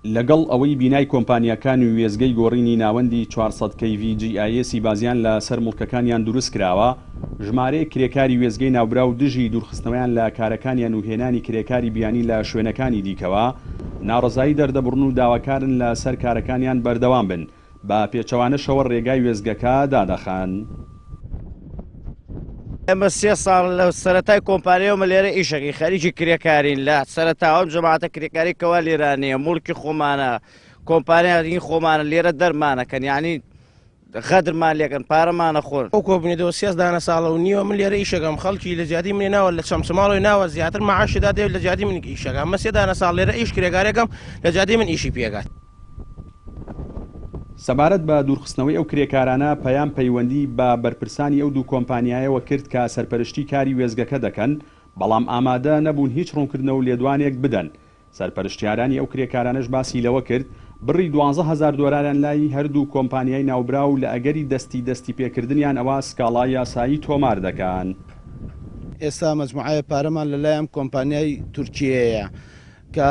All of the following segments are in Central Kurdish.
لەگەڵ ئەوەی بینای کۆمپانیەکان و وێزگەی گۆڕینی ناوەندی 400 کەیڤی GIS بازیان لە سەر موڵکەکانیان دروست کراوە، ژمارەیە کرێکاری وێزگەی ناوبرا و دژی دوورخستنەوەیان لە کارەکانیان و هێنانی کرێکاری بیانی لە شوێنەکانی دیکەوە ناڕەزایی دەردەبڕن و داواکارن لە سەر کارەکانیان بەردەوام بن. بە پێچەوانەشەوە ڕێگای وێزگەکە دادەخان. ئێمە 3 ساڵ لە سەرەتای کۆمپانیەوەمە لێرە ئیشەکەی خەریکی کرێکارین لە سەرەتاوەم جەماعەتە کرێکاریکەوە لێرانەیە موڵکی خۆمانە کۆمپانیاین خۆمانە لێرە دەرمانەکەن یعنی غەدرمان لێکن پارەمانە خۆن ئەو کۆبنیەوە 3 دانە ساڵە و نیوە من لێرە ئیشەکەم خەڵکی لە جیاتی منێ ناوە لە چەمچماڵەوەی ناوە زیاتر مەعاشدا دێت لە جیاتی من ئیشەکەم مە 3 دانە ساڵ لێرە ئیش کرێکارێکم لە جیاتی من ئیشی پێگات. سەبارەت بە دوورخستنەوەی ئەو کرێکارانە پەیام پەیوەندی بە بەرپرسانی ئەو دوو کۆمپانیایەوە کرد کە سەرپەرشتی کاری وێزگەکە دەکەن، بەڵام ئامادە نەبوون هیچ ڕوونکردنەوە و لێدوانێک بدەن. سەرپەرشتیارانی ئەو کرێکارانەش باسی لەوە کرد بڕی 12,000 دۆلاریان لای هەردوو کۆمپانیای ناوبرا و لە ئەگەری دەستی پێکردنیان ئەوە سکاڵای یاسایی تۆمار دەکەن. ئێستا مەجموعەیە پارەمان لەلایەم کۆمپانیای تورکیەیە کە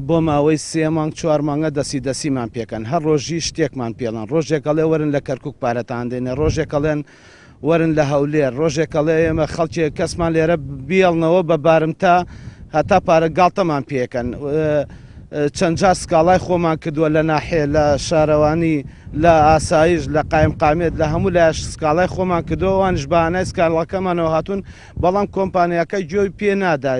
بۆ ماوەی 3 مانگ 4 مانگە دەسیمان پێکەن هەر ڕۆژی شتێکمان پێڵن ڕۆژێکەڵێ وەرن لە کەرکک پارەتان دێنێ ڕۆژێکەڵێن وەرن لە هەولێر ڕۆژێکەڵێ ئێمە خەڵکی کەسمان لێرە بیاڵنەوە بە بارمتا هەتا پارە گاڵتەمان پێکەن. چەند جا سکاڵای خۆمان کردووە لە ناحێ لە شارەوانی لە ئاسایش لە قایم قامێت لە هەموو لایەش سکاڵای خۆمان کردەوە وانش بەهانای سکاڵەکەمانەوە هاتوون بەڵام کۆمپانیەکەی گوێی پێ نادا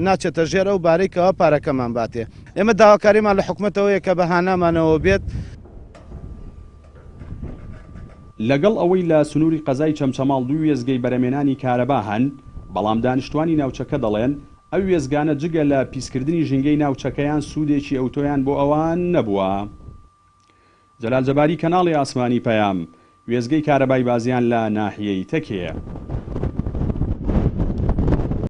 ناچێتە ژێرە و بارێکەوە پارەکەمان باتێ. ئێمە داواکاریمان لە حکوومەتەوەیە کە بەهانامانەوە بێت. لەگەڵ ئەوەی لە سنووری قەزای چەمچەماڵ دوو وێزگەی بەرەمێنانی کارەبا هەن، بەڵام دانیشتوانی ناوچەکە دەڵێن ئەو وێزگانە جگە لە پیسکردنی ژینگەی ناوچەکەیان سوودێکی ئەوتۆیان بۆ ئەوان نەبووە. جەلال جەباری، کەناڵی ئاسمانی پەیام، وێزگەی کارەبای بازیان لە ناحیەی تەکێیە.